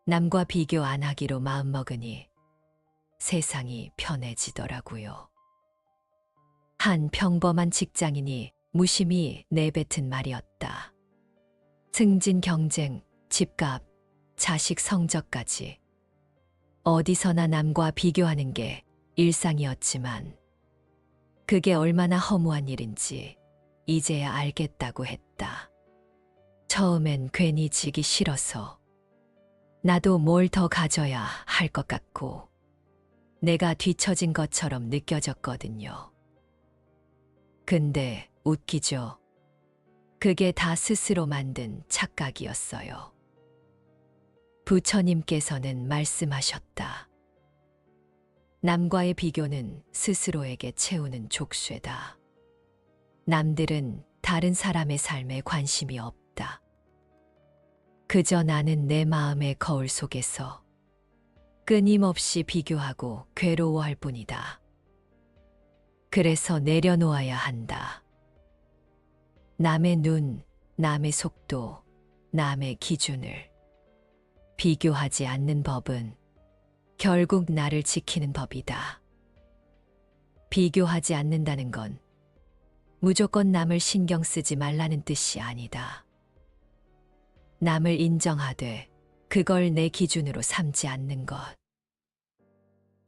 남과 비교 안 하기로 마음먹으니 세상이 편해지더라고요. 한 평범한 직장인이 무심히 내뱉은 말이었다. 승진 경쟁, 집값, 자식 성적까지 어디서나 남과 비교하는 게 일상이었지만 그게 얼마나 허무한 일인지 이제야 알겠다고 했다. 처음엔 괜히 지기 싫어서 나도 뭘 더 가져야 할 것 같고 내가 뒤처진 것처럼 느껴졌거든요. 근데 웃기죠. 그게 다 스스로 만든 착각이었어요. 부처님께서는 말씀하셨다. 남과의 비교는 스스로에게 채우는 족쇄다. 남들은 다른 사람의 삶에 관심이 없다. 그저 나는 내 마음의 거울 속에서 끊임없이 비교하고 괴로워할 뿐이다. 그래서 내려놓아야 한다. 남의 눈, 남의 속도, 남의 기준을 비교하지 않는 법은 결국 나를 지키는 법이다. 비교하지 않는다는 건 무조건 남을 신경 쓰지 말라는 뜻이 아니다. 남을 인정하되 그걸 내 기준으로 삼지 않는 것.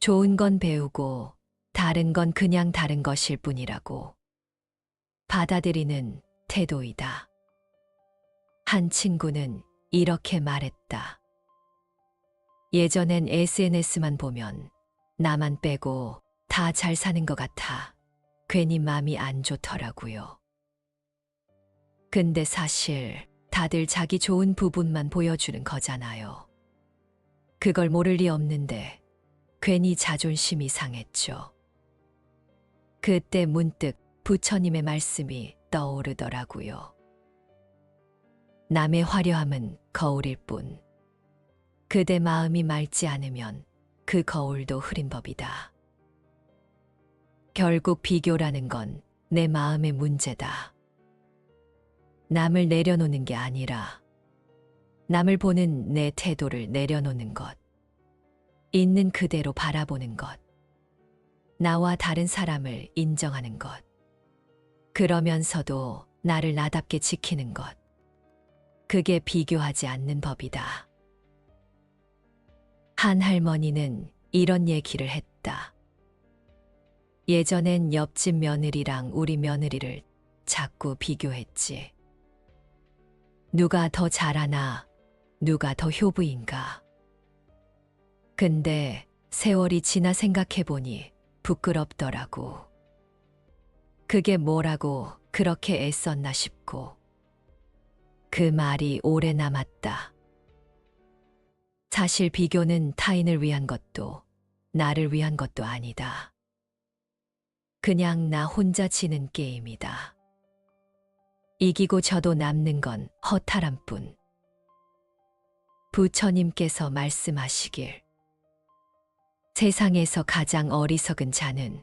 좋은 건 배우고 다른 건 그냥 다른 것일 뿐이라고 받아들이는 태도이다. 한 친구는 이렇게 말했다. 예전엔 SNS만 보면 나만 빼고 다 잘 사는 것 같아 괜히 마음이 안 좋더라고요. 근데 사실 다들 자기 좋은 부분만 보여주는 거잖아요. 그걸 모를 리 없는데 괜히 자존심이 상했죠. 그때 문득 부처님의 말씀이 떠오르더라고요. 남의 화려함은 거울일 뿐 그대 마음이 맑지 않으면 그 거울도 흐린 법이다. 결국 비교라는 건 내 마음의 문제다. 남을 내려놓는 게 아니라 남을 보는 내 태도를 내려놓는 것. 있는 그대로 바라보는 것. 나와 다른 사람을 인정하는 것. 그러면서도 나를 나답게 지키는 것. 그게 비교하지 않는 법이다. 한 할머니는 이런 얘기를 했다. 예전엔 옆집 며느리랑 우리 며느리를 자꾸 비교했지. 누가 더 잘하나, 누가 더 효부인가. 근데 세월이 지나 생각해보니 부끄럽더라고. 그게 뭐라고 그렇게 애썼나 싶고. 그 말이 오래 남았다. 사실 비교는 타인을 위한 것도 나를 위한 것도 아니다. 그냥 나 혼자 지는 게임이다. 이기고 져도 남는 건 허탈한 뿐. 부처님께서 말씀하시길. 세상에서 가장 어리석은 자는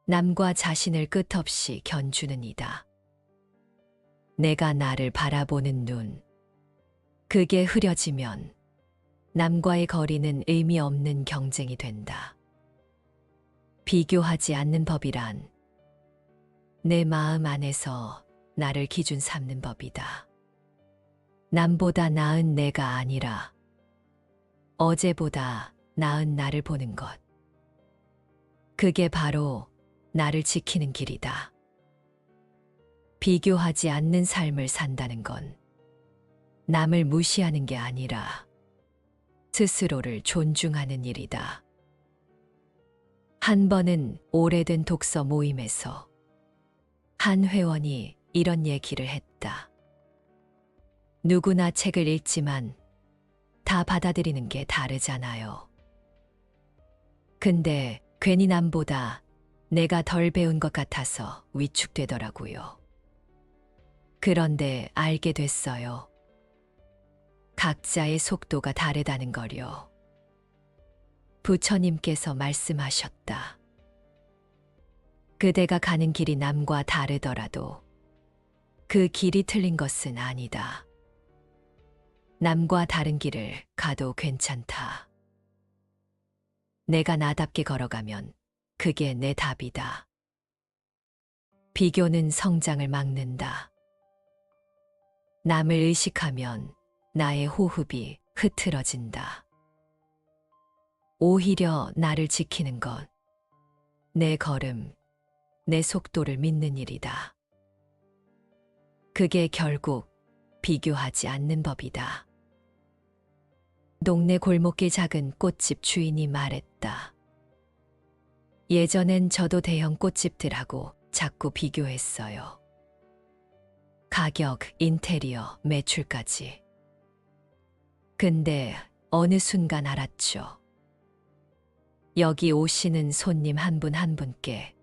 남과 자신을 끝없이 견주는 이다. 내가 나를 바라보는 눈. 그게 흐려지면 남과의 거리는 의미 없는 경쟁이 된다. 비교하지 않는 법이란 내 마음 안에서 나를 기준 삼는 법이다. 남보다 나은 내가 아니라 어제보다 나은 나를 보는 것. 그게 바로 나를 지키는 길이다. 비교하지 않는 삶을 산다는 건 남을 무시하는 게 아니라 스스로를 존중하는 일이다. 한 번은 오래된 독서 모임에서 한 회원이 이런 얘기를 했다. 누구나 책을 읽지만 다 받아들이는 게 다르잖아요. 근데 괜히 남보다 내가 덜 배운 것 같아서 위축되더라고요. 그런데 알게 됐어요. 각자의 속도가 다르다는 걸요. 부처님께서 말씀하셨다. 그대가 가는 길이 남과 다르더라도 그 길이 틀린 것은 아니다. 남과 다른 길을 가도 괜찮다. 내가 나답게 걸어가면 그게 내 답이다. 비교는 성장을 막는다. 남을 의식하면 나의 호흡이 흐트러진다. 오히려 나를 지키는 것, 내 걸음, 내 속도를 믿는 일이다. 그게 결국 비교하지 않는 법이다. 동네 골목길 작은 꽃집 주인이 말했다. 예전엔 저도 대형 꽃집들하고 자꾸 비교했어요. 가격, 인테리어, 매출까지. 근데 어느 순간 알았죠. 여기 오시는 손님 한 분 한 분께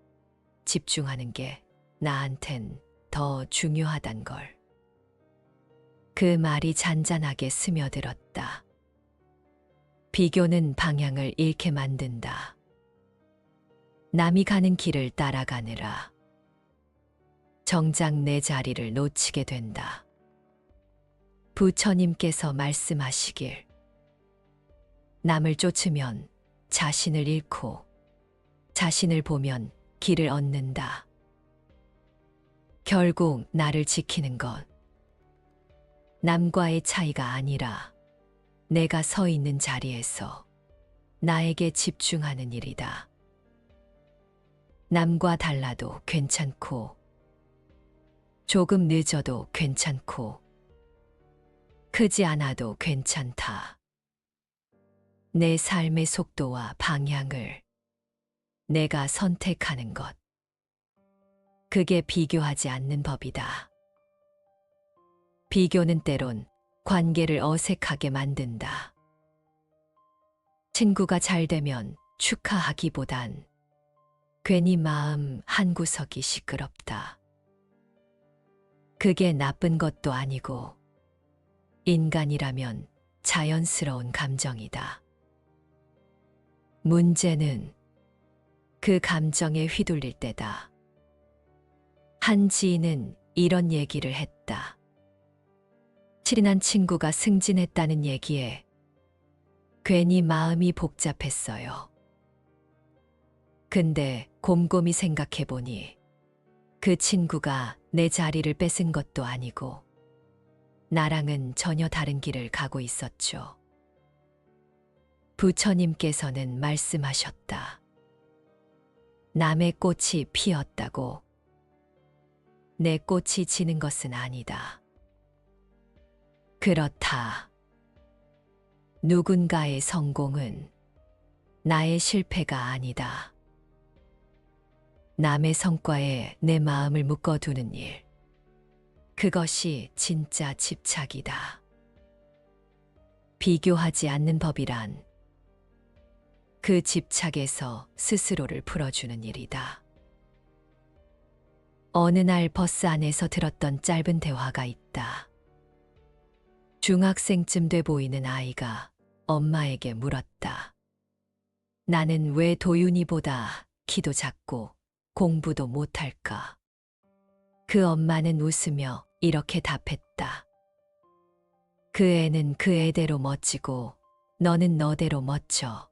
집중하는 게 나한텐 더 중요하단 걸. 그 말이 잔잔하게 스며들었다. 비교는 방향을 잃게 만든다. 남이 가는 길을 따라가느라 정작 내 자리를 놓치게 된다. 부처님께서 말씀하시길, 남을 쫓으면 자신을 잃고 자신을 보면 길을 얻는다. 결국 나를 지키는 것, 남과의 차이가 아니라 내가 서 있는 자리에서 나에게 집중하는 일이다. 남과 달라도 괜찮고, 조금 늦어도 괜찮고, 크지 않아도 괜찮다. 내 삶의 속도와 방향을 내가 선택하는 것. 그게 비교하지 않는 법이다. 비교는 때론 관계를 어색하게 만든다. 친구가 잘 되면 축하하기보단 괜히 마음 한구석이 시끄럽다. 그게 나쁜 것도 아니고 인간이라면 자연스러운 감정이다. 문제는 그 감정에 휘둘릴 때다. 한 지인은 이런 얘기를 했다. 친한 친구가 승진했다는 얘기에 괜히 마음이 복잡했어요. 근데 곰곰이 생각해보니 그 친구가 내 자리를 뺏은 것도 아니고 나랑은 전혀 다른 길을 가고 있었죠. 부처님께서는 말씀하셨다. 남의 꽃이 피었다고 내 꽃이 지는 것은 아니다. 그렇다. 누군가의 성공은 나의 실패가 아니다. 남의 성과에 내 마음을 묶어두는 일. 그것이 진짜 집착이다. 비교하지 않는 법이란 그 집착에서 스스로를 풀어주는 일이다. 어느 날 버스 안에서 들었던 짧은 대화가 있다. 중학생쯤 돼 보이는 아이가 엄마에게 물었다. 나는 왜 도윤이보다 키도 작고 공부도 못할까? 그 엄마는 웃으며 이렇게 답했다. 그 애는 그 애대로 멋지고 너는 너대로 멋져.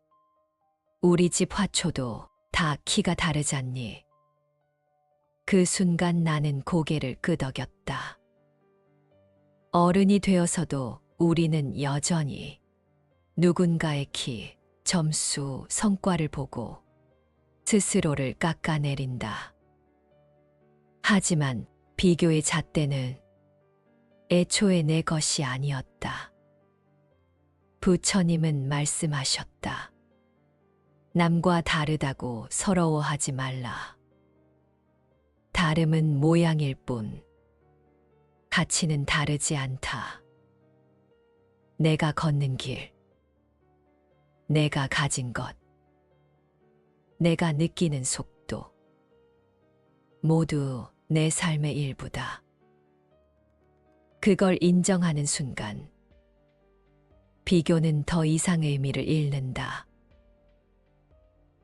우리 집 화초도 다 키가 다르잖니. 그 순간 나는 고개를 끄덕였다. 어른이 되어서도 우리는 여전히 누군가의 키, 점수, 성과를 보고 스스로를 깎아내린다. 하지만 비교의 잣대는 애초에 내 것이 아니었다. 부처님은 말씀하셨다. 남과 다르다고 서러워하지 말라. 다름은 모양일 뿐 가치는 다르지 않다. 내가 걷는 길, 내가 가진 것, 내가 느끼는 속도, 모두 내 삶의 일부다. 그걸 인정하는 순간, 비교는 더 이상 의미를 잃는다.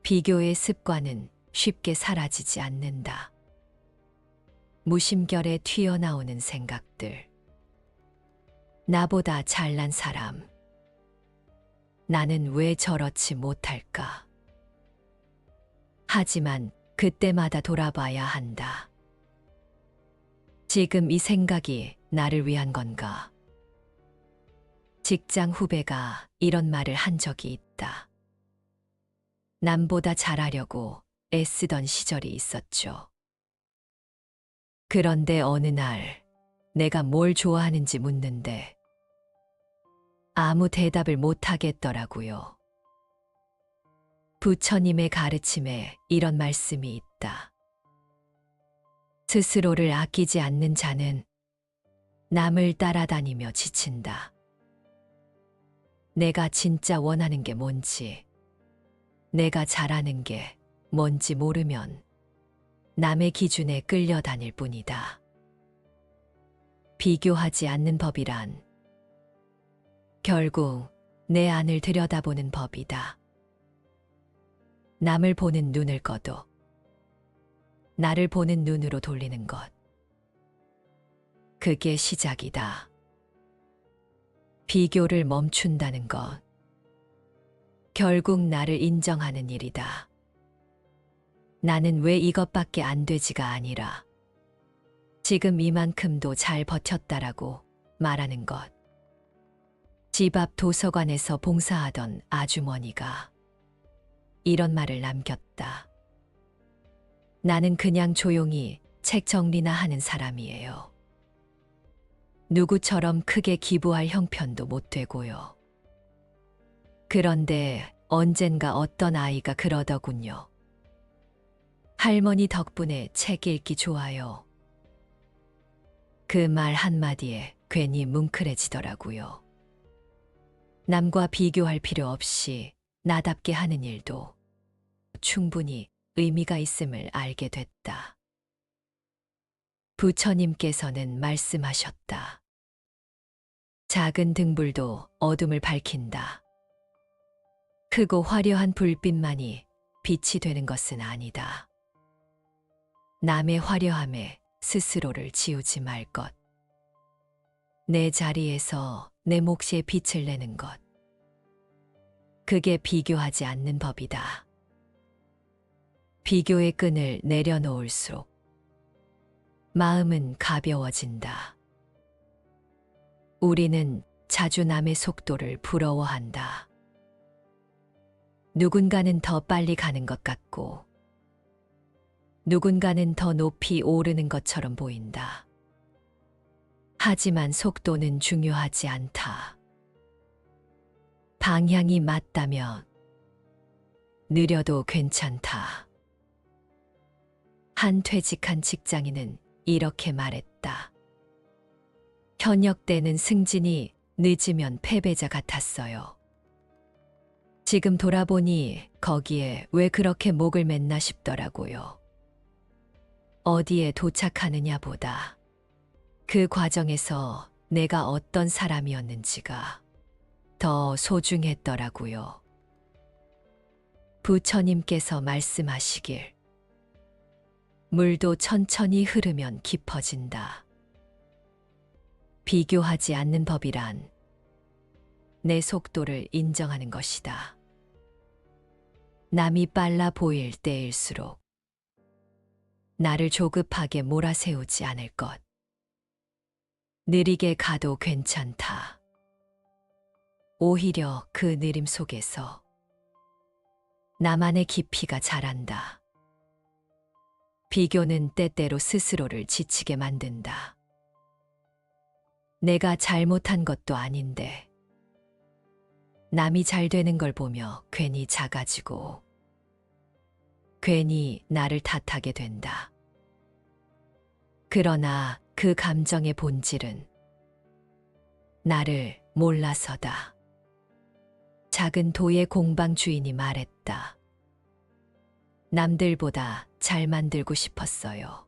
비교의 습관은 쉽게 사라지지 않는다. 무심결에 튀어나오는 생각들, 나보다 잘난 사람. 나는 왜 저렇지 못할까? 하지만 그때마다 돌아봐야 한다. 지금 이 생각이 나를 위한 건가? 직장 후배가 이런 말을 한 적이 있다. 남보다 잘하려고 애쓰던 시절이 있었죠. 그런데 어느 날 내가 뭘 좋아하는지 묻는데 아무 대답을 못 하겠더라고요. 부처님의 가르침에 이런 말씀이 있다. 스스로를 아끼지 않는 자는 남을 따라다니며 지친다. 내가 진짜 원하는 게 뭔지, 내가 잘하는 게 뭔지 모르면 남의 기준에 끌려다닐 뿐이다. 비교하지 않는 법이란 결국 내 안을 들여다보는 법이다. 남을 보는 눈을 꺼도 나를 보는 눈으로 돌리는 것. 그게 시작이다. 비교를 멈춘다는 것. 결국 나를 인정하는 일이다. 나는 왜 이것밖에 안 되지가 아니라 지금 이만큼도 잘 버텼다라고 말하는 것. 집 앞 도서관에서 봉사하던 아주머니가 이런 말을 남겼다. 나는 그냥 조용히 책 정리나 하는 사람이에요. 누구처럼 크게 기부할 형편도 못 되고요. 그런데 언젠가 어떤 아이가 그러더군요. 할머니 덕분에 책 읽기 좋아요. 그 말 한마디에 괜히 뭉클해지더라고요. 남과 비교할 필요 없이 나답게 하는 일도 충분히 의미가 있음을 알게 됐다. 부처님께서는 말씀하셨다. 작은 등불도 어둠을 밝힌다. 크고 화려한 불빛만이 빛이 되는 것은 아니다. 남의 화려함에 스스로를 지우지 말 것. 내 자리에서 내 몫에 빛을 내는 것. 그게 비교하지 않는 법이다. 비교의 끈을 내려놓을수록 마음은 가벼워진다. 우리는 자주 남의 속도를 부러워한다. 누군가는 더 빨리 가는 것 같고 누군가는 더 높이 오르는 것처럼 보인다. 하지만 속도는 중요하지 않다. 방향이 맞다면 느려도 괜찮다. 한 퇴직한 직장인은 이렇게 말했다. 현역 때는 승진이 늦으면 패배자 같았어요. 지금 돌아보니 거기에 왜 그렇게 목을 맸나 싶더라고요. 어디에 도착하느냐보다 그 과정에서 내가 어떤 사람이었는지가 더 소중했더라고요. 부처님께서 말씀하시길 물도 천천히 흐르면 깊어진다. 비교하지 않는 법이란 내 속도를 인정하는 것이다. 남이 빨라 보일 때일수록 나를 조급하게 몰아세우지 않을 것. 느리게 가도 괜찮다. 오히려 그 느림 속에서 나만의 깊이가 자란다. 비교는 때때로 스스로를 지치게 만든다. 내가 잘못한 것도 아닌데 남이 잘 되는 걸 보며 괜히 작아지고 괜히 나를 탓하게 된다. 그러나 그 감정의 본질은 나를 몰라서다. 작은 도예 공방 주인이 말했다. 남들보다 잘 만들고 싶었어요.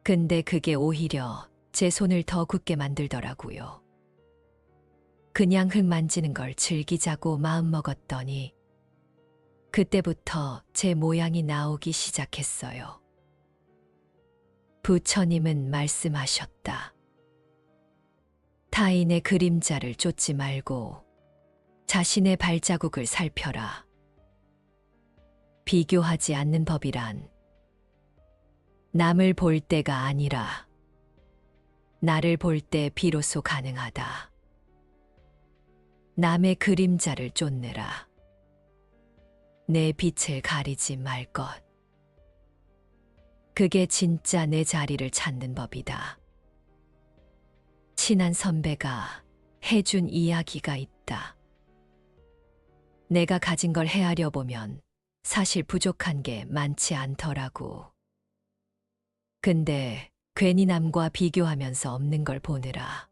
근데 그게 오히려 제 손을 더 굳게 만들더라고요. 그냥 흙 만지는 걸 즐기자고 마음먹었더니 그때부터 제 모양이 나오기 시작했어요. 부처님은 말씀하셨다. 타인의 그림자를 쫓지 말고 자신의 발자국을 살펴라. 비교하지 않는 법이란 남을 볼 때가 아니라 나를 볼 때 비로소 가능하다. 남의 그림자를 쫓느라. 내 빛을 가리지 말 것. 그게 진짜 내 자리를 찾는 법이다. 친한 선배가 해준 이야기가 있다. 내가 가진 걸 헤아려 보면 사실 부족한 게 많지 않더라고. 근데 괜히 남과 비교하면서 없는 걸 보느라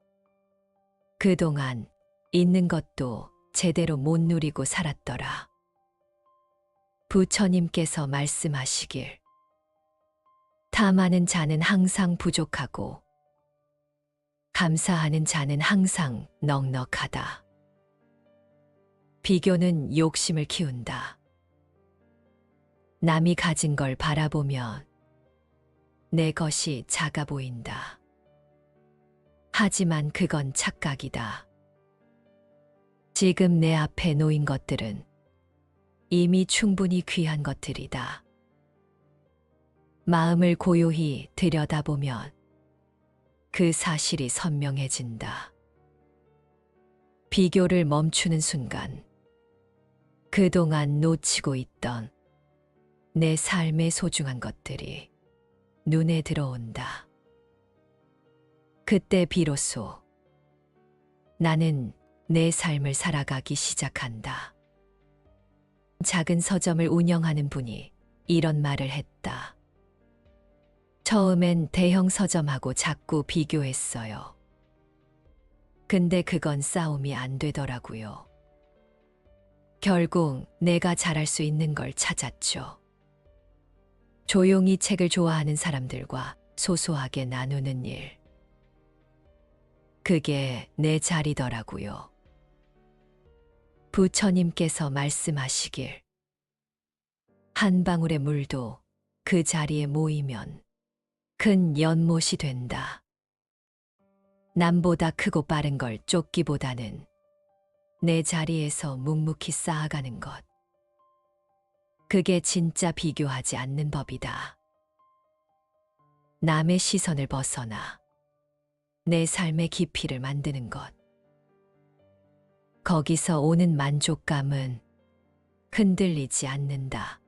그동안 있는 것도 제대로 못 누리고 살았더라. 부처님께서 말씀하시길 탐하는 자는 항상 부족하고 감사하는 자는 항상 넉넉하다. 비교는 욕심을 키운다. 남이 가진 걸 바라보면 내 것이 작아 보인다. 하지만 그건 착각이다. 지금 내 앞에 놓인 것들은 이미 충분히 귀한 것들이다. 마음을 고요히 들여다보면 그 사실이 선명해진다. 비교를 멈추는 순간 그동안 놓치고 있던 내 삶의 소중한 것들이 눈에 들어온다. 그때 비로소 나는 내 삶을 살아가기 시작한다. 작은 서점을 운영하는 분이 이런 말을 했다. 처음엔 대형 서점하고 자꾸 비교했어요. 근데 그건 싸움이 안 되더라고요. 결국 내가 잘할 수 있는 걸 찾았죠. 조용히 책을 좋아하는 사람들과 소소하게 나누는 일. 그게 내 자리더라고요. 부처님께서 말씀하시길 한 방울의 물도 그 자리에 모이면 큰 연못이 된다. 남보다 크고 빠른 걸 쫓기보다는 내 자리에서 묵묵히 쌓아가는 것. 그게 진짜 비교하지 않는 법이다. 남의 시선을 벗어나 내 삶의 깊이를 만드는 것. 거기서 오는 만족감은 흔들리지 않는다.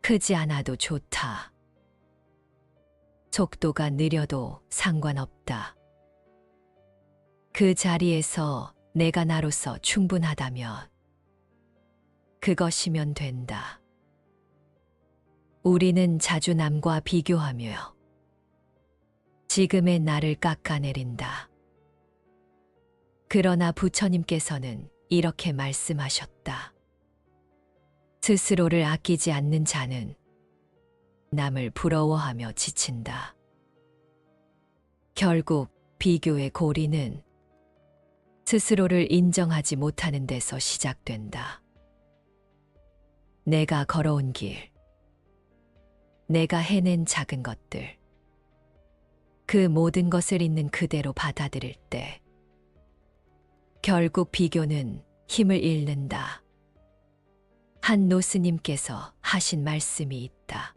크지 않아도 좋다. 속도가 느려도 상관없다. 그 자리에서 내가 나로서 충분하다면 그것이면 된다. 우리는 자주 남과 비교하며 지금의 나를 깎아내린다. 그러나 부처님께서는 이렇게 말씀하셨다. 스스로를 아끼지 않는 자는 남을 부러워하며 지친다. 결국 비교의 고리는 스스로를 인정하지 못하는 데서 시작된다. 내가 걸어온 길, 내가 해낸 작은 것들, 그 모든 것을 있는 그대로 받아들일 때 결국 비교는 힘을 잃는다. 한 노스님께서 하신 말씀이 있다.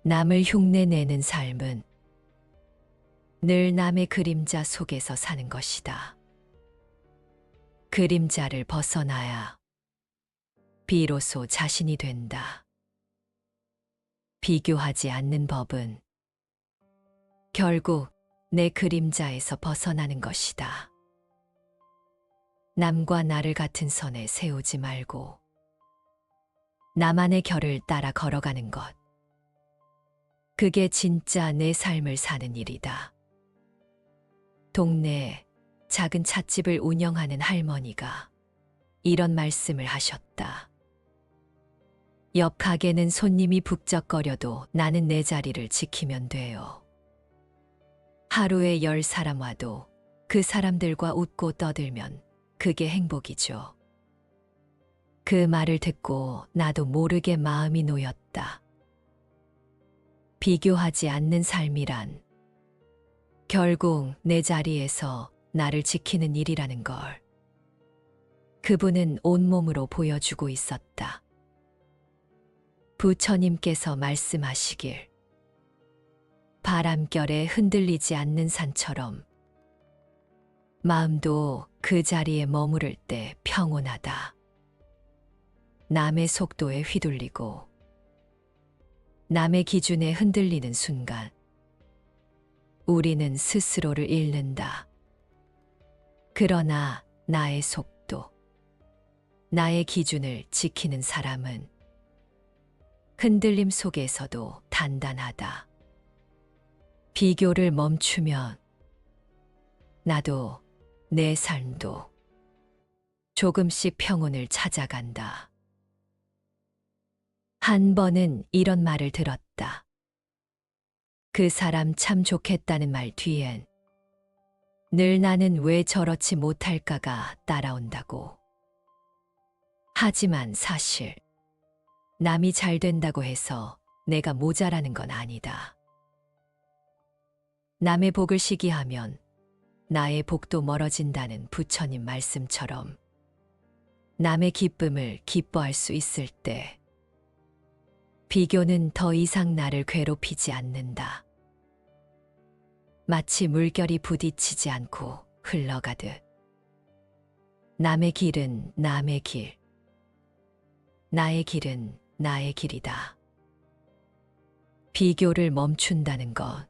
남을 흉내내는 삶은 늘 남의 그림자 속에서 사는 것이다. 그림자를 벗어나야 비로소 자신이 된다. 비교하지 않는 법은 결국 내 그림자에서 벗어나는 것이다. 남과 나를 같은 선에 세우지 말고 나만의 결을 따라 걸어가는 것. 그게 진짜 내 삶을 사는 일이다. 동네에 작은 찻집을 운영하는 할머니가 이런 말씀을 하셨다. 옆 가게는 손님이 북적거려도 나는 내 자리를 지키면 돼요. 하루에 10사람 와도 그 사람들과 웃고 떠들면 그게 행복이죠. 그 말을 듣고 나도 모르게 마음이 놓였다. 비교하지 않는 삶이란 결국 내 자리에서 나를 지키는 일이라는 걸 그분은 온몸으로 보여주고 있었다. 부처님께서 말씀하시길 바람결에 흔들리지 않는 산처럼 마음도 그 자리에 머무를 때 평온하다. 남의 속도에 휘둘리고 남의 기준에 흔들리는 순간 우리는 스스로를 잃는다. 그러나 나의 속도, 나의 기준을 지키는 사람은 흔들림 속에서도 단단하다. 비교를 멈추면 나도 내 삶도 조금씩 평온을 찾아간다. 한 번은 이런 말을 들었다. 그 사람 참 좋겠다는 말 뒤엔 늘 나는 왜 저렇지 못할까가 따라온다고. 하지만 사실 남이 잘 된다고 해서 내가 모자라는 건 아니다. 남의 복을 시기하면 나의 복도 멀어진다는 부처님 말씀처럼 남의 기쁨을 기뻐할 수 있을 때 비교는 더 이상 나를 괴롭히지 않는다. 마치 물결이 부딪히지 않고 흘러가듯 남의 길은 남의 길, 나의 길은 나의 길이다. 비교를 멈춘다는 것,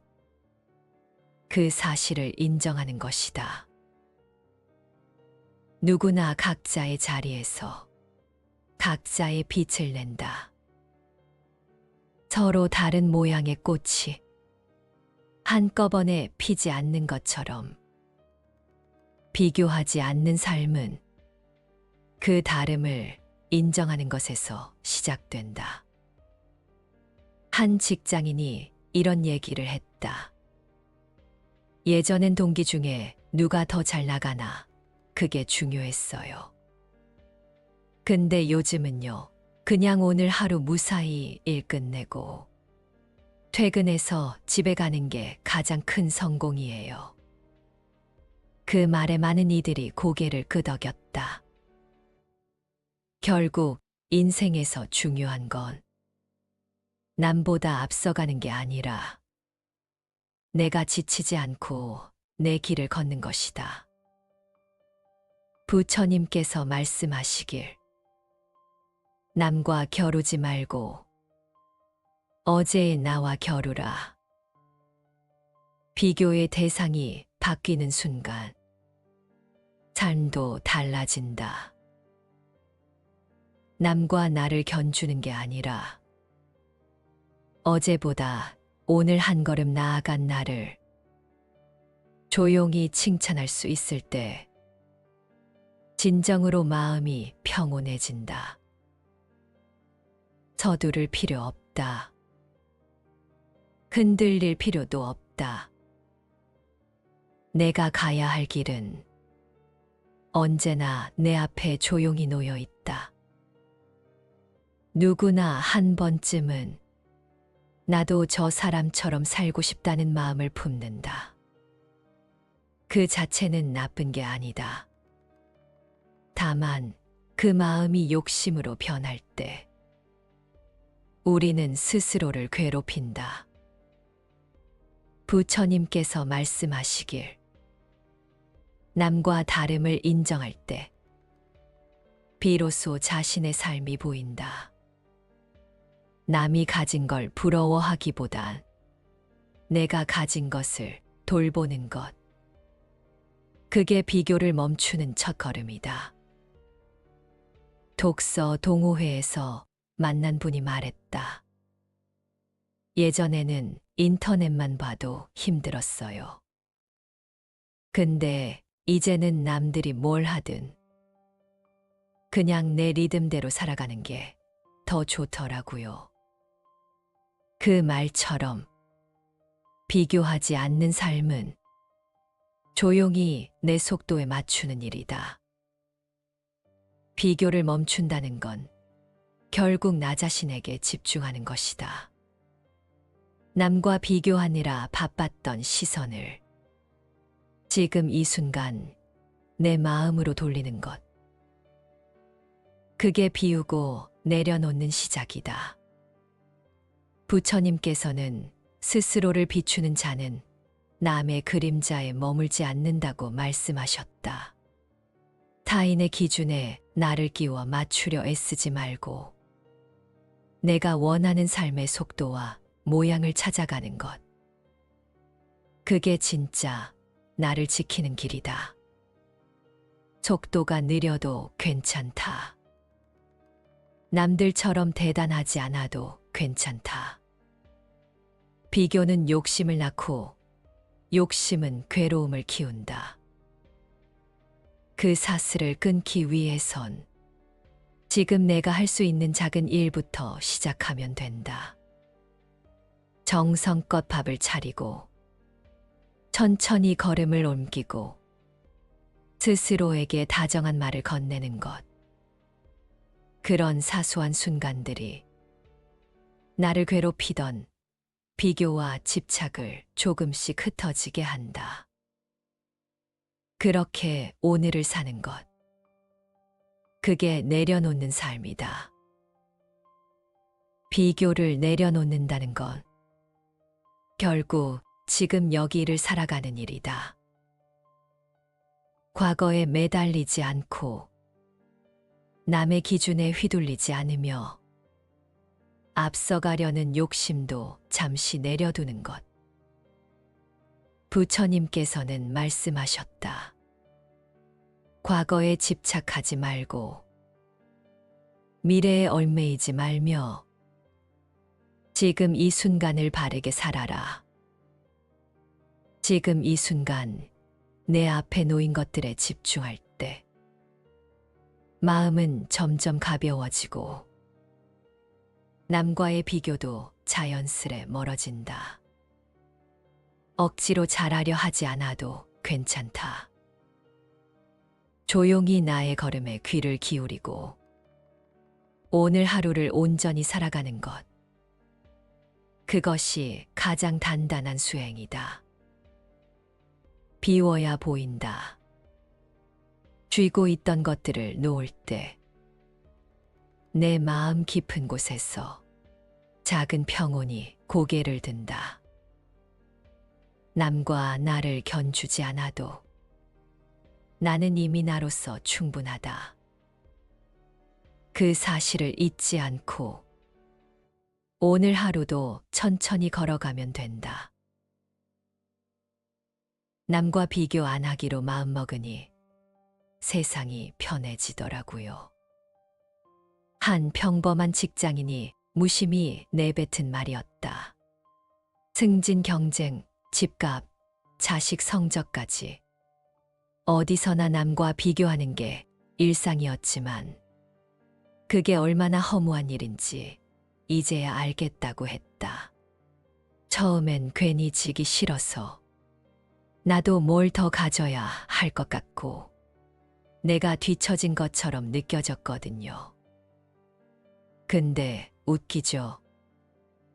그 사실을 인정하는 것이다. 누구나 각자의 자리에서 각자의 빛을 낸다. 서로 다른 모양의 꽃이 한꺼번에 피지 않는 것처럼 비교하지 않는 삶은 그 다름을 인정하는 것에서 시작된다. 한 직장인이 이런 얘기를 했다. 예전엔 동기 중에 누가 더 잘 나가나 그게 중요했어요. 근데 요즘은요, 그냥 오늘 하루 무사히 일 끝내고 퇴근해서 집에 가는 게 가장 큰 성공이에요. 그 말에 많은 이들이 고개를 끄덕였다. 결국 인생에서 중요한 건 남보다 앞서가는 게 아니라 내가 지치지 않고 내 길을 걷는 것이다. 부처님께서 말씀하시길 남과 겨루지 말고 어제의 나와 겨루라. 비교의 대상이 바뀌는 순간 삶도 달라진다. 남과 나를 견주는 게 아니라 어제보다 오늘 한 걸음 나아간 나를 조용히 칭찬할 수 있을 때 진정으로 마음이 평온해진다. 서두를 필요 없다. 흔들릴 필요도 없다. 내가 가야 할 길은 언제나 내 앞에 조용히 놓여 있다. 누구나 한 번쯤은 나도 저 사람처럼 살고 싶다는 마음을 품는다. 그 자체는 나쁜 게 아니다. 다만 그 마음이 욕심으로 변할 때 우리는 스스로를 괴롭힌다. 부처님께서 말씀하시길 남과 다름을 인정할 때 비로소 자신의 삶이 보인다. 남이 가진 걸 부러워하기보단 내가 가진 것을 돌보는 것. 그게 비교를 멈추는 첫걸음이다. 독서 동호회에서 만난 분이 말했다. 예전에는 인터넷만 봐도 힘들었어요. 근데 이제는 남들이 뭘 하든 그냥 내 리듬대로 살아가는 게 더 좋더라고요. 그 말처럼 비교하지 않는 삶은 조용히 내 속도에 맞추는 일이다. 비교를 멈춘다는 건 결국 나 자신에게 집중하는 것이다. 남과 비교하느라 바빴던 시선을 지금 이 순간 내 마음으로 돌리는 것. 그게 비우고 내려놓는 시작이다. 부처님께서는 스스로를 비추는 자는 남의 그림자에 머물지 않는다고 말씀하셨다. 타인의 기준에 나를 끼워 맞추려 애쓰지 말고 내가 원하는 삶의 속도와 모양을 찾아가는 것. 그게 진짜 나를 지키는 길이다. 속도가 느려도 괜찮다. 남들처럼 대단하지 않아도 괜찮다. 비교는 욕심을 낳고 욕심은 괴로움을 키운다. 그 사슬을 끊기 위해선 지금 내가 할 수 있는 작은 일부터 시작하면 된다. 정성껏 밥을 차리고 천천히 걸음을 옮기고 스스로에게 다정한 말을 건네는 것. 그런 사소한 순간들이 나를 괴롭히던 비교와 집착을 조금씩 흩어지게 한다. 그렇게 오늘을 사는 것. 그게 내려놓는 삶이다. 비교를 내려놓는다는 건 결국 지금 여기를 살아가는 일이다. 과거에 매달리지 않고 남의 기준에 휘둘리지 않으며 앞서가려는 욕심도 잠시 내려두는 것. 부처님께서는 말씀하셨다. 과거에 집착하지 말고 미래에 얽매이지 말며 지금 이 순간을 바르게 살아라. 지금 이 순간 내 앞에 놓인 것들에 집중할 때 마음은 점점 가벼워지고 남과의 비교도 자연스레 멀어진다. 억지로 잘하려 하지 않아도 괜찮다. 조용히 나의 걸음에 귀를 기울이고 오늘 하루를 온전히 살아가는 것. 그것이 가장 단단한 수행이다. 비워야 보인다. 쥐고 있던 것들을 놓을 때 내 마음 깊은 곳에서 작은 평온이 고개를 든다. 남과 나를 견주지 않아도 나는 이미 나로서 충분하다. 그 사실을 잊지 않고 오늘 하루도 천천히 걸어가면 된다. 남과 비교 안 하기로 마음먹으니 세상이 편해지더라고요. 한 평범한 직장인이 무심히 내뱉은 말이었다. 승진 경쟁, 집값, 자식 성적까지 어디서나 남과 비교하는 게 일상이었지만 그게 얼마나 허무한 일인지 이제야 알겠다고 했다. 처음엔 괜히 지기 싫어서 나도 뭘 더 가져야 할 것 같고 내가 뒤처진 것처럼 느껴졌거든요. 근데 웃기죠.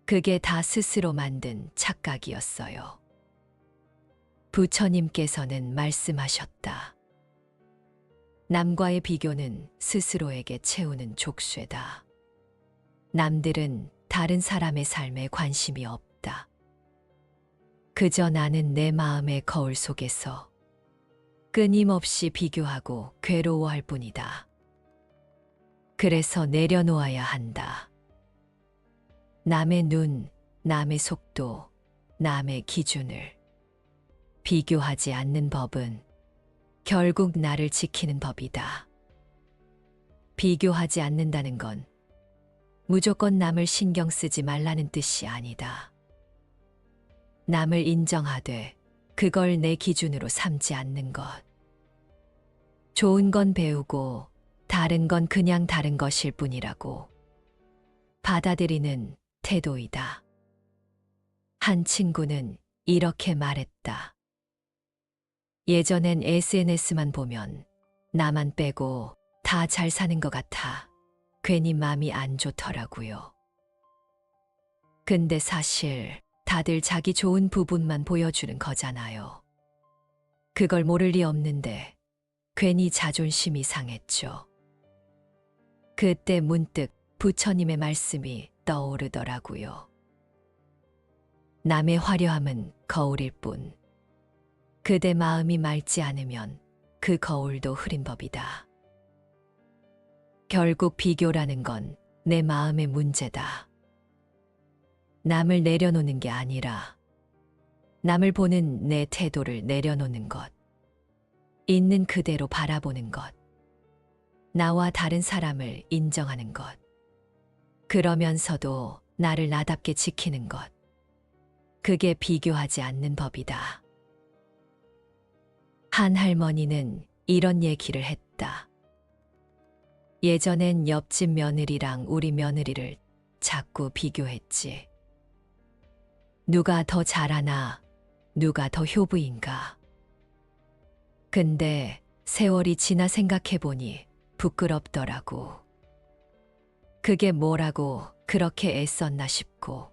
그게 다 스스로 만든 착각이었어요. 부처님께서는 말씀하셨다. 남과의 비교는 스스로에게 채우는 족쇄다. 남들은 다른 사람의 삶에 관심이 없다. 그저 나는 내 마음의 거울 속에서 끊임없이 비교하고 괴로워할 뿐이다. 그래서 내려놓아야 한다. 남의 눈, 남의 속도, 남의 기준을 비교하지 않는 법은 결국 나를 지키는 법이다. 비교하지 않는다는 건 무조건 남을 신경 쓰지 말라는 뜻이 아니다. 남을 인정하되 그걸 내 기준으로 삼지 않는 것. 좋은 건 배우고 다른 건 그냥 다른 것일 뿐이라고 받아들이는 태도이다. 한 친구는 이렇게 말했다. 예전엔 SNS만 보면 나만 빼고 다 잘 사는 것 같아 괜히 마음이 안 좋더라고요. 근데 사실 다들 자기 좋은 부분만 보여주는 거잖아요. 그걸 모를 리 없는데 괜히 자존심이 상했죠. 그때 문득 부처님의 말씀이 떠오르더라고요. 남의 화려함은 거울일 뿐, 그대 마음이 맑지 않으면 그 거울도 흐린 법이다. 결국 비교라는 건 내 마음의 문제다. 남을 내려놓는 게 아니라 남을 보는 내 태도를 내려놓는 것, 있는 그대로 바라보는 것, 나와 다른 사람을 인정하는 것, 그러면서도 나를 나답게 지키는 것, 그게 비교하지 않는 법이다. 한 할머니는 이런 얘기를 했다. 예전엔 옆집 며느리랑 우리 며느리를 자꾸 비교했지. 누가 더 잘하나, 누가 더 효부인가. 근데 세월이 지나 생각해보니 부끄럽더라고. 그게 뭐라고 그렇게 애썼나 싶고.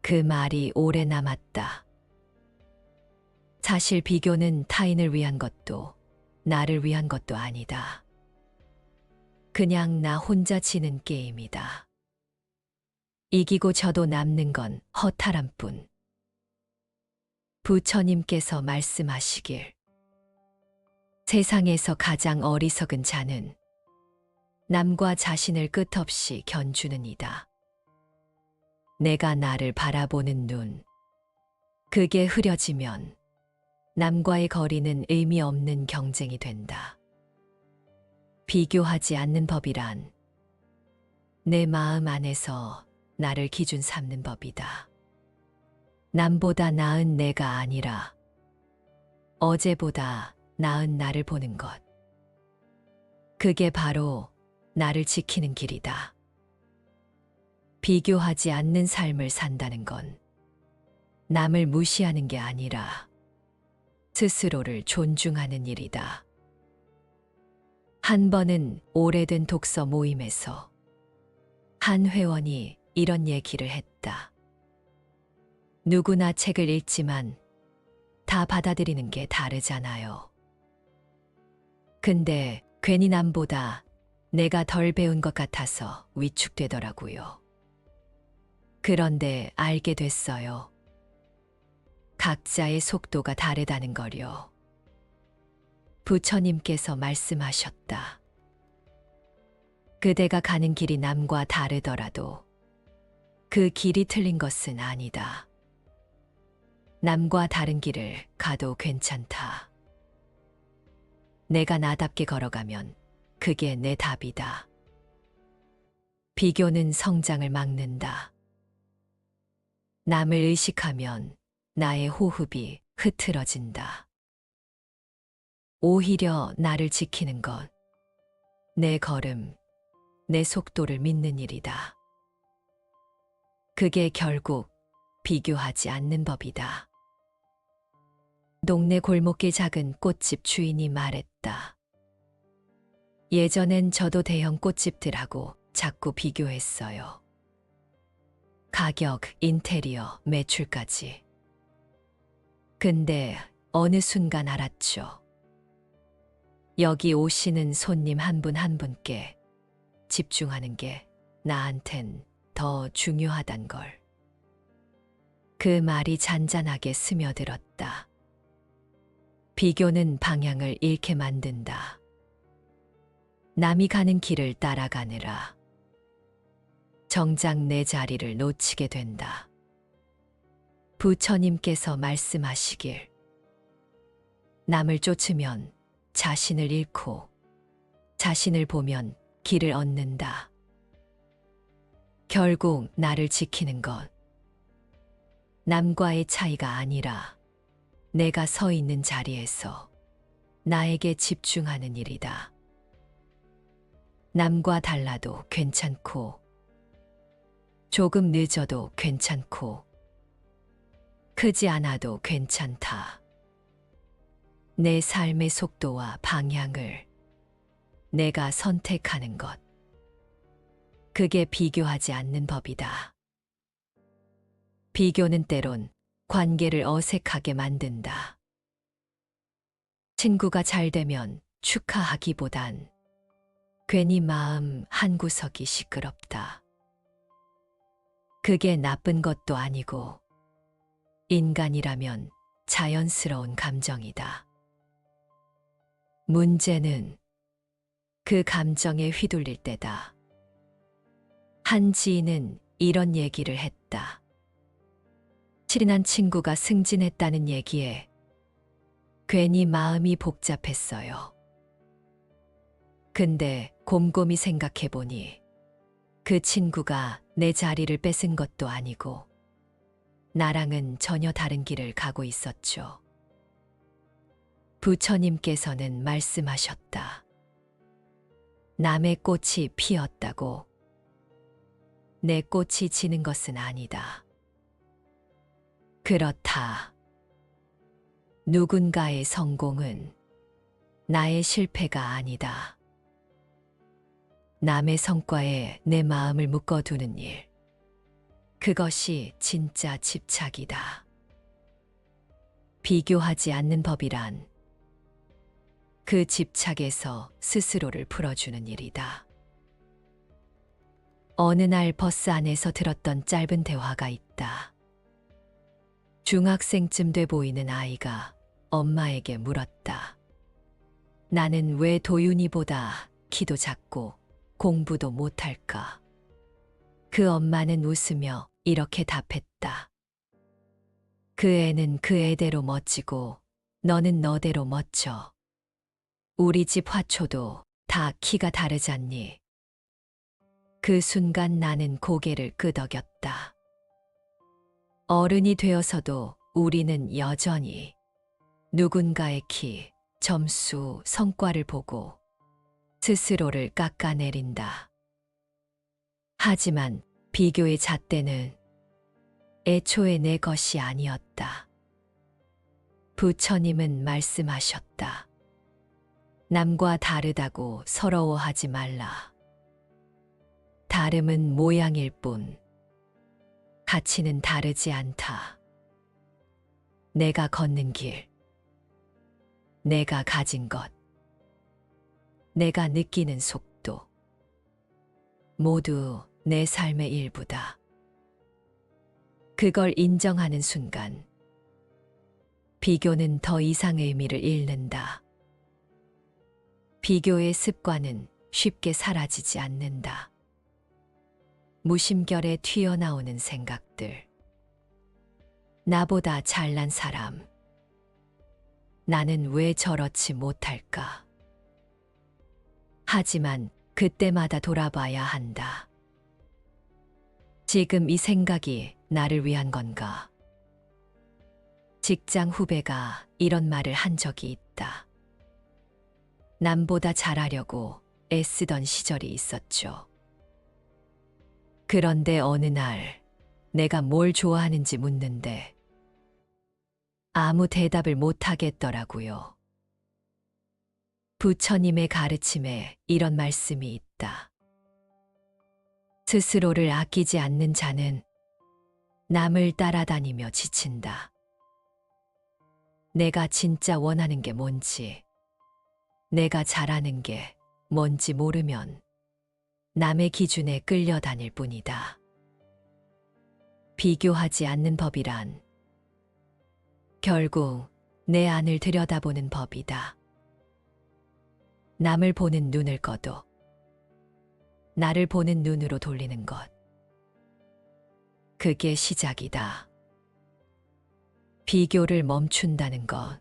그 말이 오래 남았다. 사실 비교는 타인을 위한 것도 나를 위한 것도 아니다. 그냥 나 혼자 지는 게임이다. 이기고 져도 남는 건 허탈한 뿐. 부처님께서 말씀하시길, 세상에서 가장 어리석은 자는 남과 자신을 끝없이 견주는 이다. 내가 나를 바라보는 눈, 그게 흐려지면 남과의 거리는 의미 없는 경쟁이 된다. 비교하지 않는 법이란 내 마음 안에서 나를 기준 삼는 법이다. 남보다 나은 내가 아니라 어제보다 나은 나를 보는 것. 그게 바로 나를 지키는 길이다. 비교하지 않는 삶을 산다는 건 남을 무시하는 게 아니라 스스로를 존중하는 일이다. 한 번은 오래된 독서 모임에서 한 회원이 이런 얘기를 했다. 누구나 책을 읽지만 다 받아들이는 게 다르잖아요. 근데 괜히 남보다 내가 덜 배운 것 같아서 위축되더라고요. 그런데 알게 됐어요. 각자의 속도가 다르다는 걸요. 부처님께서 말씀하셨다. 그대가 가는 길이 남과 다르더라도 그 길이 틀린 것은 아니다. 남과 다른 길을 가도 괜찮다. 내가 나답게 걸어가면 그게 내 답이다. 비교는 성장을 막는다. 남을 의식하면 나의 호흡이 흐트러진다. 오히려 나를 지키는 것, 내 걸음, 내 속도를 믿는 일이다. 그게 결국 비교하지 않는 법이다. 동네 골목길 작은 꽃집 주인이 말했다. 예전엔 저도 대형 꽃집들하고 자꾸 비교했어요. 가격, 인테리어, 매출까지. 근데 어느 순간 알았죠. 여기 오시는 손님 한 분 한 분께 집중하는 게 나한텐 더 중요하단 걸. 그 말이 잔잔하게 스며들었다. 비교는 방향을 잃게 만든다. 남이 가는 길을 따라가느라 정작 내 자리를 놓치게 된다. 부처님께서 말씀하시길, 남을 쫓으면 자신을 잃고 자신을 보면 길을 얻는다. 결국 나를 지키는 것, 남과의 차이가 아니라 내가 서 있는 자리에서 나에게 집중하는 일이다. 남과 달라도 괜찮고, 조금 늦어도 괜찮고, 크지 않아도 괜찮다. 내 삶의 속도와 방향을 내가 선택하는 것. 그게 비교하지 않는 법이다. 비교는 때론 관계를 어색하게 만든다. 친구가 잘 되면 축하하기보단 괜히 마음 한구석이 시끄럽다. 그게 나쁜 것도 아니고 인간이라면 자연스러운 감정이다. 문제는 그 감정에 휘둘릴 때다. 한 지인은 이런 얘기를 했다. 친한 친구가 승진했다는 얘기에 괜히 마음이 복잡했어요. 근데 곰곰이 생각해보니 그 친구가 내 자리를 뺏은 것도 아니고 나랑은 전혀 다른 길을 가고 있었죠. 부처님께서는 말씀하셨다. 남의 꽃이 피었다고 내 꽃이 지는 것은 아니다. 그렇다. 누군가의 성공은 나의 실패가 아니다. 남의 성과에 내 마음을 묶어두는 일. 그것이 진짜 집착이다. 비교하지 않는 법이란 그 집착에서 스스로를 풀어주는 일이다. 어느 날 버스 안에서 들었던 짧은 대화가 있다. 중학생쯤 돼 보이는 아이가 엄마에게 물었다. 나는 왜 도윤이보다 키도 작고 공부도 못할까? 그 엄마는 웃으며 이렇게 답했다. 그 애는 그 애대로 멋지고 너는 너대로 멋져. 우리 집 화초도 다 키가 다르잖니. 그 순간 나는 고개를 끄덕였다. 어른이 되어서도 우리는 여전히 누군가의 키, 점수, 성과를 보고 스스로를 깎아내린다. 하지만 비교의 잣대는 애초에 내 것이 아니었다. 부처님은 말씀하셨다. 남과 다르다고 서러워하지 말라. 다름은 모양일 뿐 가치는 다르지 않다. 내가 걷는 길, 내가 가진 것, 내가 느끼는 속도, 모두 내 삶의 일부다. 그걸 인정하는 순간, 비교는 더 이상 의미를 잃는다. 비교의 습관은 쉽게 사라지지 않는다. 무심결에 튀어나오는 생각들. 나보다 잘난 사람. 나는 왜 저렇지 못할까? 하지만 그때마다 돌아봐야 한다. 지금 이 생각이 나를 위한 건가? 직장 후배가 이런 말을 한 적이 있다. 남보다 잘하려고 애쓰던 시절이 있었죠. 그런데 어느 날 내가 뭘 좋아하는지 묻는데 아무 대답을 못 하겠더라고요. 부처님의 가르침에 이런 말씀이 있다. 스스로를 아끼지 않는 자는 남을 따라다니며 지친다. 내가 진짜 원하는 게 뭔지, 내가 잘하는 게 뭔지 모르면 남의 기준에 끌려다닐 뿐이다. 비교하지 않는 법이란 결국 내 안을 들여다보는 법이다. 남을 보는 눈을 꺼도 나를 보는 눈으로 돌리는 것. 그게 시작이다. 비교를 멈춘다는 것.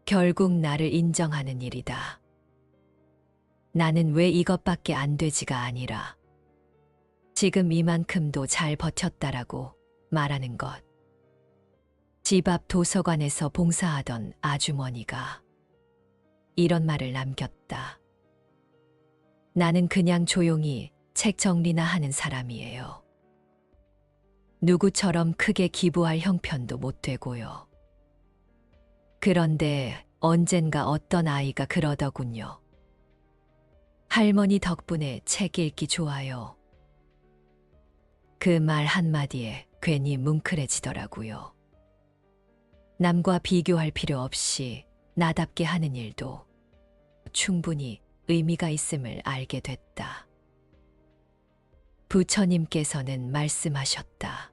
결국 나를 인정하는 일이다. 나는 왜 이것밖에 안 되지가 아니라 지금 이만큼도 잘 버텼다라고 말하는 것. 집 앞 도서관에서 봉사하던 아주머니가 이런 말을 남겼다. 나는 그냥 조용히 책 정리나 하는 사람이에요. 누구처럼 크게 기부할 형편도 못 되고요. 그런데 언젠가 어떤 아이가 그러더군요. 할머니 덕분에 책 읽기 좋아요. 그 말 한마디에 괜히 뭉클해지더라고요. 남과 비교할 필요 없이 나답게 하는 일도 충분히 의미가 있음을 알게 됐다. 부처님께서는 말씀하셨다.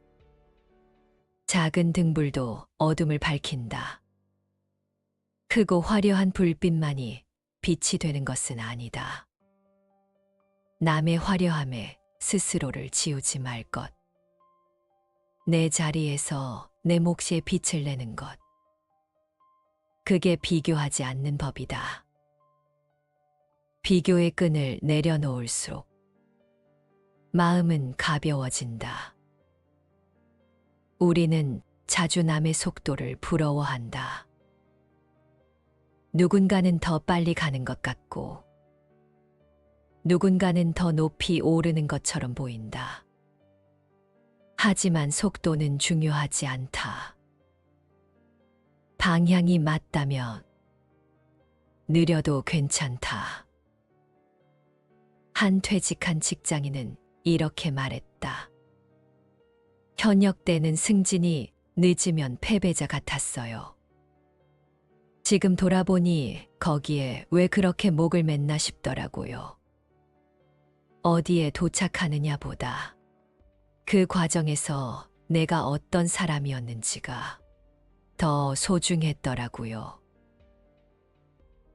작은 등불도 어둠을 밝힌다. 크고 화려한 불빛만이 빛이 되는 것은 아니다. 남의 화려함에 스스로를 지우지 말 것. 내 자리에서 내 몫의 빛을 내는 것. 그게 비교하지 않는 법이다. 비교의 끈을 내려놓을수록 마음은 가벼워진다. 우리는 자주 남의 속도를 부러워한다. 누군가는 더 빨리 가는 것 같고, 누군가는 더 높이 오르는 것처럼 보인다. 하지만 속도는 중요하지 않다. 방향이 맞다면 느려도 괜찮다. 한 퇴직한 직장인은 이렇게 말했다. 현역 때는 승진이 늦으면 패배자 같았어요. 지금 돌아보니 거기에 왜 그렇게 목을 맸나 싶더라고요. 어디에 도착하느냐보다 그 과정에서 내가 어떤 사람이었는지가 더 소중했더라고요.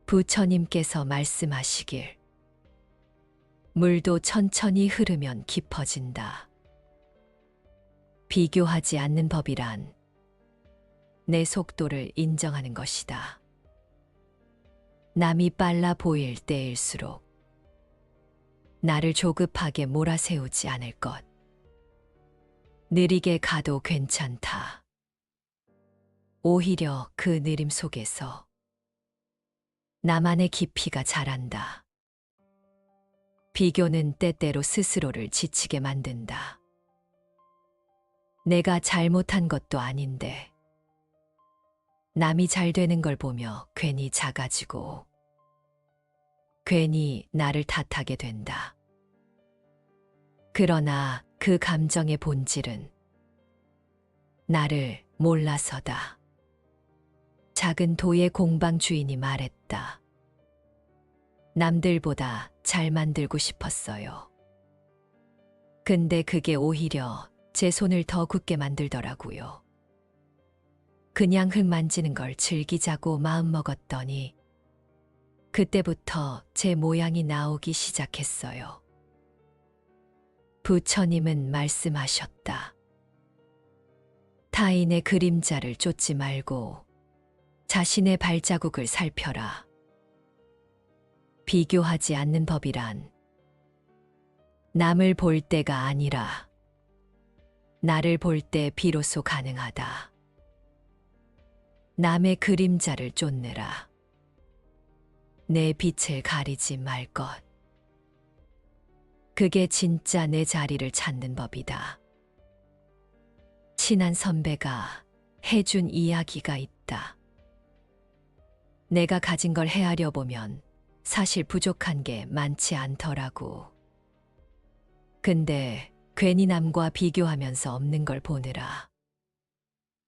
부처님께서 말씀하시길, 물도 천천히 흐르면 깊어진다. 비교하지 않는 법이란 내 속도를 인정하는 것이다. 남이 빨라 보일 때일수록 나를 조급하게 몰아세우지 않을 것. 느리게 가도 괜찮다. 오히려 그 느림 속에서 나만의 깊이가 자란다. 비교는 때때로 스스로를 지치게 만든다. 내가 잘못한 것도 아닌데 남이 잘 되는 걸 보며 괜히 작아지고 괜히 나를 탓하게 된다. 그러나 그 감정의 본질은 나를 몰라서다. 작은 도의 공방 주인이 말했다. 남들보다 잘 만들고 싶었어요. 근데 그게 오히려 제 손을 더 굳게 만들더라고요. 그냥 흙 만지는 걸 즐기자고 마음먹었더니 그때부터 제 모양이 나오기 시작했어요. 부처님은 말씀하셨다. 타인의 그림자를 쫓지 말고 자신의 발자국을 살펴라. 비교하지 않는 법이란 남을 볼 때가 아니라 나를 볼 때 비로소 가능하다. 남의 그림자를 쫓느라 내 빛을 가리지 말 것. 그게 진짜 내 자리를 찾는 법이다. 친한 선배가 해준 이야기가 있다. 내가 가진 걸 헤아려 보면 사실 부족한 게 많지 않더라고. 근데 괜히 남과 비교하면서 없는 걸 보느라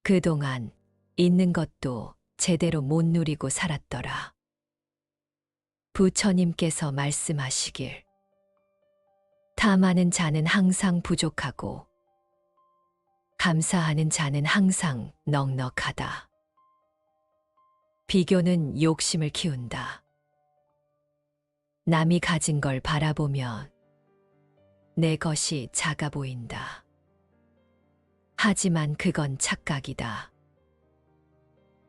그동안 있는 것도 제대로 못 누리고 살았더라. 부처님께서 말씀하시길, 탐하는 자는 항상 부족하고 감사하는 자는 항상 넉넉하다. 비교는 욕심을 키운다. 남이 가진 걸 바라보면 내 것이 작아 보인다. 하지만 그건 착각이다.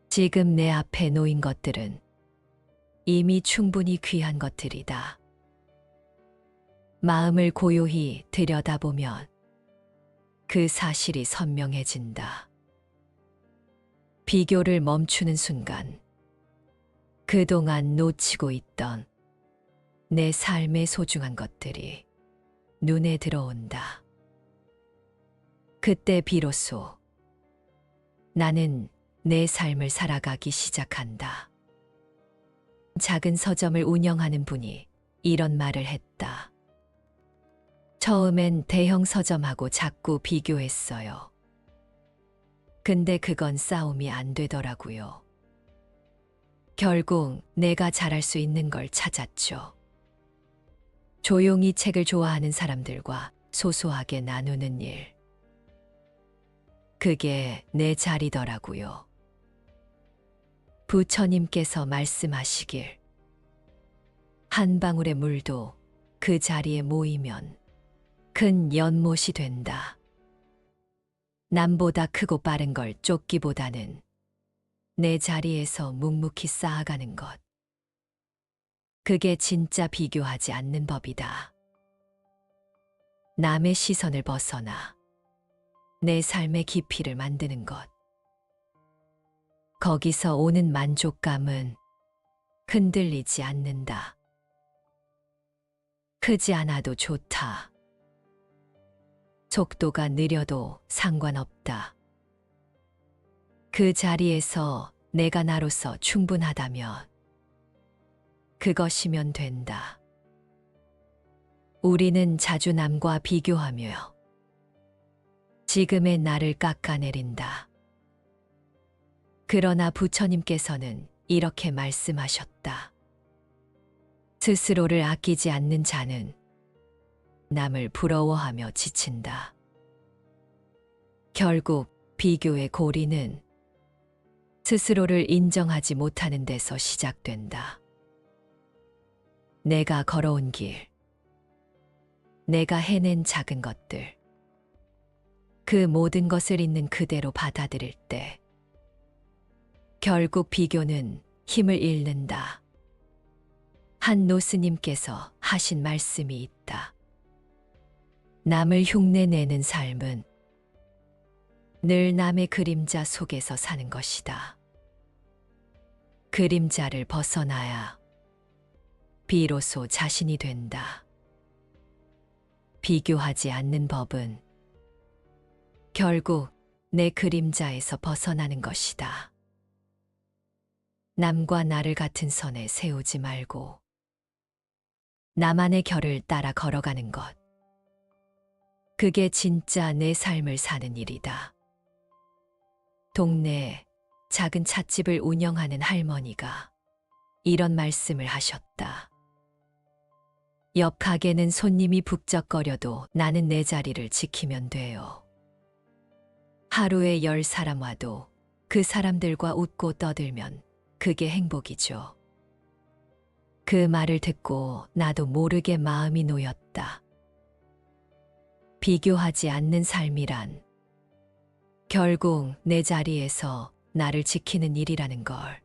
지금 내 앞에 놓인 것들은 이미 충분히 귀한 것들이다. 마음을 고요히 들여다보면 그 사실이 선명해진다. 비교를 멈추는 순간 그동안 놓치고 있던 내 삶의 소중한 것들이 눈에 들어온다. 그때 비로소 나는 내 삶을 살아가기 시작한다. 작은 서점을 운영하는 분이 이런 말을 했다. 처음엔 대형 서점하고 자꾸 비교했어요. 근데 그건 싸움이 안 되더라고요. 결국 내가 잘할 수 있는 걸 찾았죠. 조용히 책을 좋아하는 사람들과 소소하게 나누는 일. 그게 내 자리더라고요. 부처님께서 말씀하시길, 한 방울의 물도 그 자리에 모이면 큰 연못이 된다. 남보다 크고 빠른 걸 쫓기보다는 내 자리에서 묵묵히 쌓아가는 것. 그게 진짜 비교하지 않는 법이다. 남의 시선을 벗어나 내 삶의 깊이를 만드는 것. 거기서 오는 만족감은 흔들리지 않는다. 크지 않아도 좋다. 속도가 느려도 상관없다. 그 자리에서 내가 나로서 충분하다면 그것이면 된다. 우리는 자주 남과 비교하며 지금의 나를 깎아내린다. 그러나 부처님께서는 이렇게 말씀하셨다. 스스로를 아끼지 않는 자는 남을 부러워하며 지친다. 결국 비교의 고리는 스스로를 인정하지 못하는 데서 시작된다. 내가 걸어온 길, 내가 해낸 작은 것들, 그 모든 것을 있는 그대로 받아들일 때 결국 비교는 힘을 잃는다. 한 노스님께서 하신 말씀이 있다. 남을 흉내내는 삶은 늘 남의 그림자 속에서 사는 것이다. 그림자를 벗어나야 비로소 자신이 된다. 비교하지 않는 법은 결국 내 그림자에서 벗어나는 것이다. 남과 나를 같은 선에 세우지 말고 나만의 결을 따라 걸어가는 것. 그게 진짜 내 삶을 사는 일이다. 동네에 작은 찻집을 운영하는 할머니가 이런 말씀을 하셨다. 옆 가게는 손님이 북적거려도 나는 내 자리를 지키면 돼요. 하루에 10사람 와도 그 사람들과 웃고 떠들면 그게 행복이죠. 그 말을 듣고 나도 모르게 마음이 놓였다. 비교하지 않는 삶이란 결국 내 자리에서 나를 지키는 일이라는 걸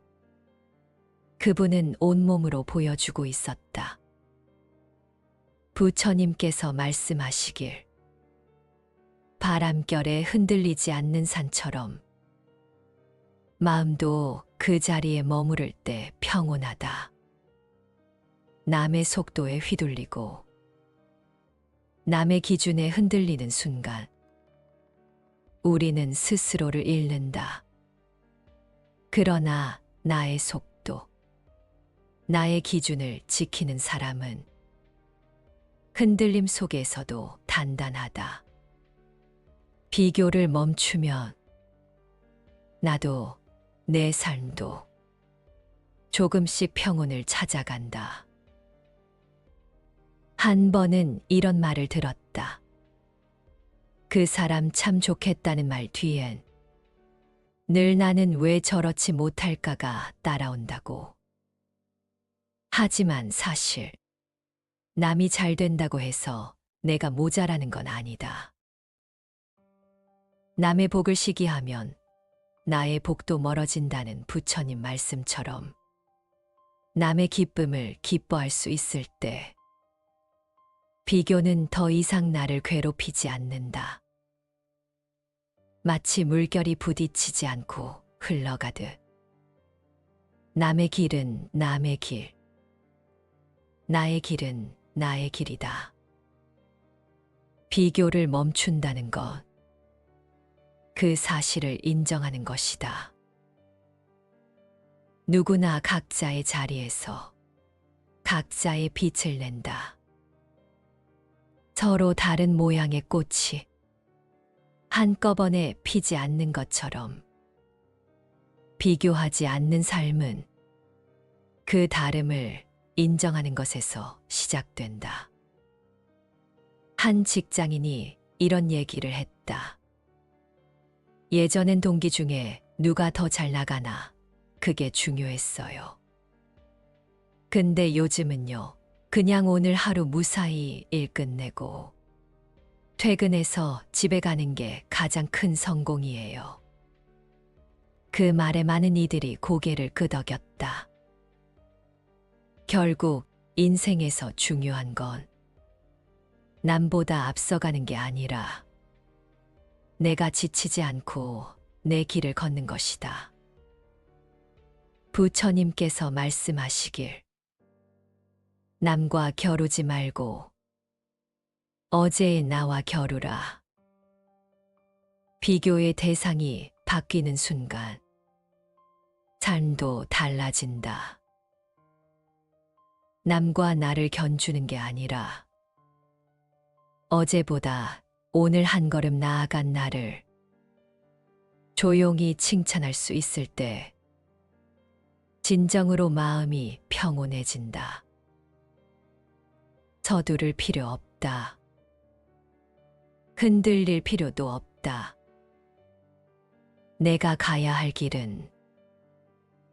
그분은 온몸으로 보여주고 있었다. 부처님께서 말씀하시길, 바람결에 흔들리지 않는 산처럼 마음도 그 자리에 머무를 때 평온하다. 남의 속도에 휘둘리고 남의 기준에 흔들리는 순간 우리는 스스로를 잃는다. 그러나 나의 속도, 나의 기준을 지키는 사람은 흔들림 속에서도 단단하다. 비교를 멈추면 나도 내 삶도 조금씩 평온을 찾아간다. 한 번은 이런 말을 들었다. 그 사람 참 좋겠다는 말 뒤엔 늘 나는 왜 저렇지 못할까가 따라온다고. 하지만 사실 남이 잘 된다고 해서 내가 모자라는 건 아니다. 남의 복을 시기하면 나의 복도 멀어진다는 부처님 말씀처럼 남의 기쁨을 기뻐할 수 있을 때 비교는 더 이상 나를 괴롭히지 않는다. 마치 물결이 부딪히지 않고 흘러가듯 남의 길은 남의 길, 나의 길은 나의 길이다. 비교를 멈춘다는 것, 그 사실을 인정하는 것이다. 누구나 각자의 자리에서 각자의 빛을 낸다. 서로 다른 모양의 꽃이 한꺼번에 피지 않는 것처럼 비교하지 않는 삶은 그 다름을 인정하는 것에서 시작된다. 한 직장인이 이런 얘기를 했다. 예전엔 동기 중에 누가 더 잘 나가나 그게 중요했어요. 근데 요즘은요, 그냥 오늘 하루 무사히 일 끝내고 퇴근해서 집에 가는 게 가장 큰 성공이에요. 그 말에 많은 이들이 고개를 끄덕였다. 결국 인생에서 중요한 건 남보다 앞서가는 게 아니라 내가 지치지 않고 내 길을 걷는 것이다. 부처님께서 말씀하시길 남과 겨루지 말고 어제의 나와 겨루라. 비교의 대상이 바뀌는 순간 삶도 달라진다. 남과 나를 견주는 게 아니라 어제보다 오늘 한 걸음 나아간 나를 조용히 칭찬할 수 있을 때 진정으로 마음이 평온해진다. 서두를 필요 없다. 흔들릴 필요도 없다. 내가 가야 할 길은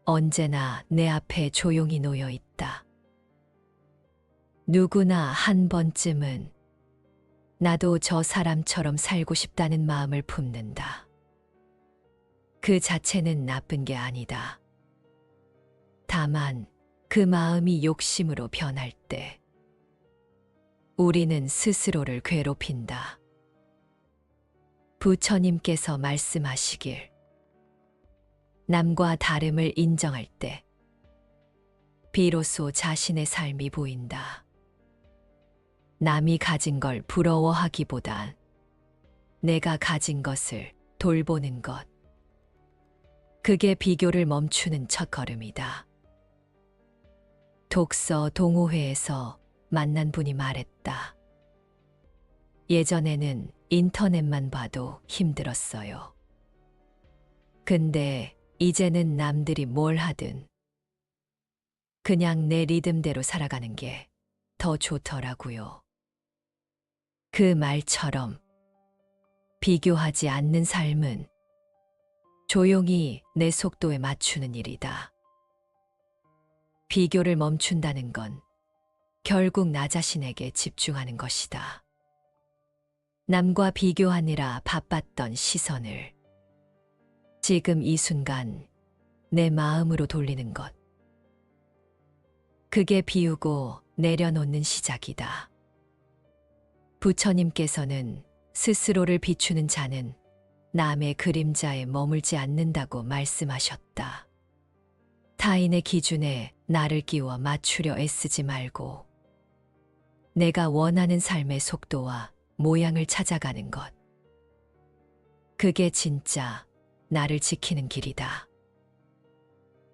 언제나 내 앞에 조용히 놓여 있다. 누구나 한 번쯤은 나도 저 사람처럼 살고 싶다는 마음을 품는다. 그 자체는 나쁜 게 아니다. 다만 그 마음이 욕심으로 변할 때 우리는 스스로를 괴롭힌다. 부처님께서 말씀하시길 남과 다름을 인정할 때 비로소 자신의 삶이 보인다. 남이 가진 걸 부러워하기보단 내가 가진 것을 돌보는 것. 그게 비교를 멈추는 첫걸음이다. 독서 동호회에서 만난 분이 말했다. 예전에는 인터넷만 봐도 힘들었어요. 근데 이제는 남들이 뭘 하든 그냥 내 리듬대로 살아가는 게 더 좋더라고요. 그 말처럼 비교하지 않는 삶은 조용히 내 속도에 맞추는 일이다. 비교를 멈춘다는 건 결국 나 자신에게 집중하는 것이다. 남과 비교하느라 바빴던 시선을 지금 이 순간 내 마음으로 돌리는 것. 그게 비우고 내려놓는 시작이다. 부처님께서는 스스로를 비추는 자는 남의 그림자에 머물지 않는다고 말씀하셨다. 타인의 기준에 나를 끼워 맞추려 애쓰지 말고 내가 원하는 삶의 속도와 모양을 찾아가는 것. 그게 진짜 나를 지키는 길이다.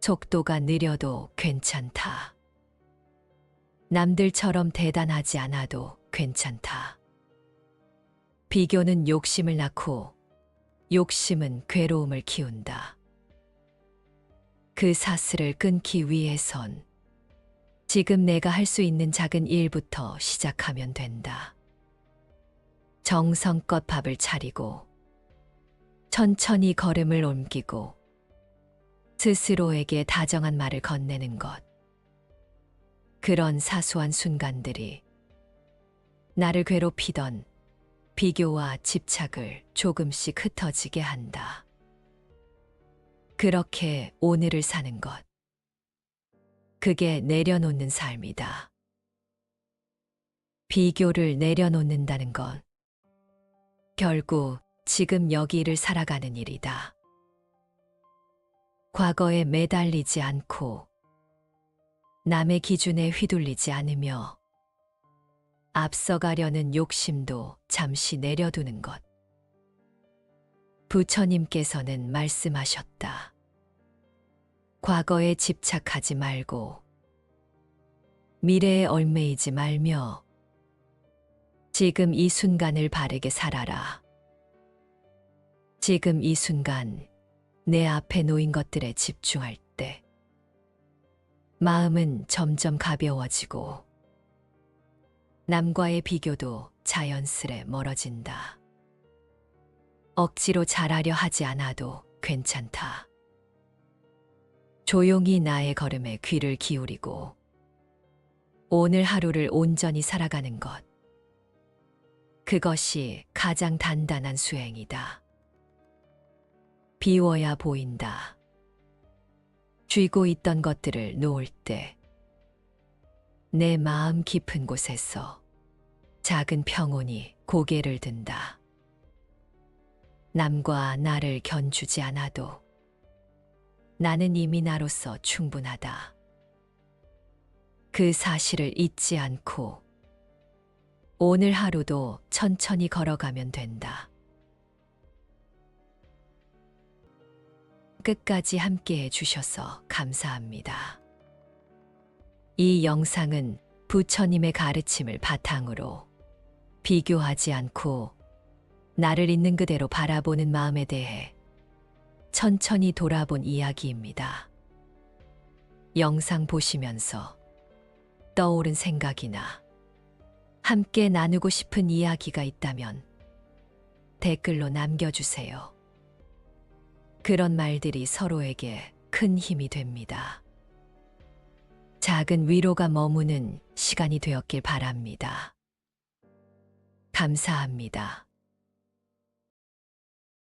속도가 느려도 괜찮다. 남들처럼 대단하지 않아도 괜찮다. 비교는 욕심을 낳고 욕심은 괴로움을 키운다. 그 사슬을 끊기 위해선 지금 내가 할 수 있는 작은 일부터 시작하면 된다. 정성껏 밥을 차리고 천천히 걸음을 옮기고 스스로에게 다정한 말을 건네는 것. 그런 사소한 순간들이 나를 괴롭히던 비교와 집착을 조금씩 흩어지게 한다. 그렇게 오늘을 사는 것. 그게 내려놓는 삶이다. 비교를 내려놓는다는 건 결국 지금 여기를 살아가는 일이다. 과거에 매달리지 않고 남의 기준에 휘둘리지 않으며 앞서가려는 욕심도 잠시 내려두는 것. 부처님께서는 말씀하셨다. 과거에 집착하지 말고 미래에 얽매이지 말며 지금 이 순간을 바르게 살아라. 지금 이 순간 내 앞에 놓인 것들에 집중할 때 마음은 점점 가벼워지고 남과의 비교도 자연스레 멀어진다. 억지로 잘하려 하지 않아도 괜찮다. 조용히 나의 걸음에 귀를 기울이고 오늘 하루를 온전히 살아가는 것. 그것이 가장 단단한 수행이다. 비워야 보인다. 쥐고 있던 것들을 놓을 때 내 마음 깊은 곳에서 작은 평온이 고개를 든다. 남과 나를 견주지 않아도 나는 이미 나로서 충분하다. 그 사실을 잊지 않고 오늘 하루도 천천히 걸어가면 된다. 끝까지 함께 해주셔서 감사합니다. 이 영상은 부처님의 가르침을 바탕으로 비교하지 않고 나를 있는 그대로 바라보는 마음에 대해 천천히 돌아본 이야기입니다. 영상 보시면서 떠오른 생각이나 함께 나누고 싶은 이야기가 있다면 댓글로 남겨주세요. 그런 말들이 서로에게 큰 힘이 됩니다. 작은 위로가 머무는 시간이 되었길 바랍니다. 감사합니다.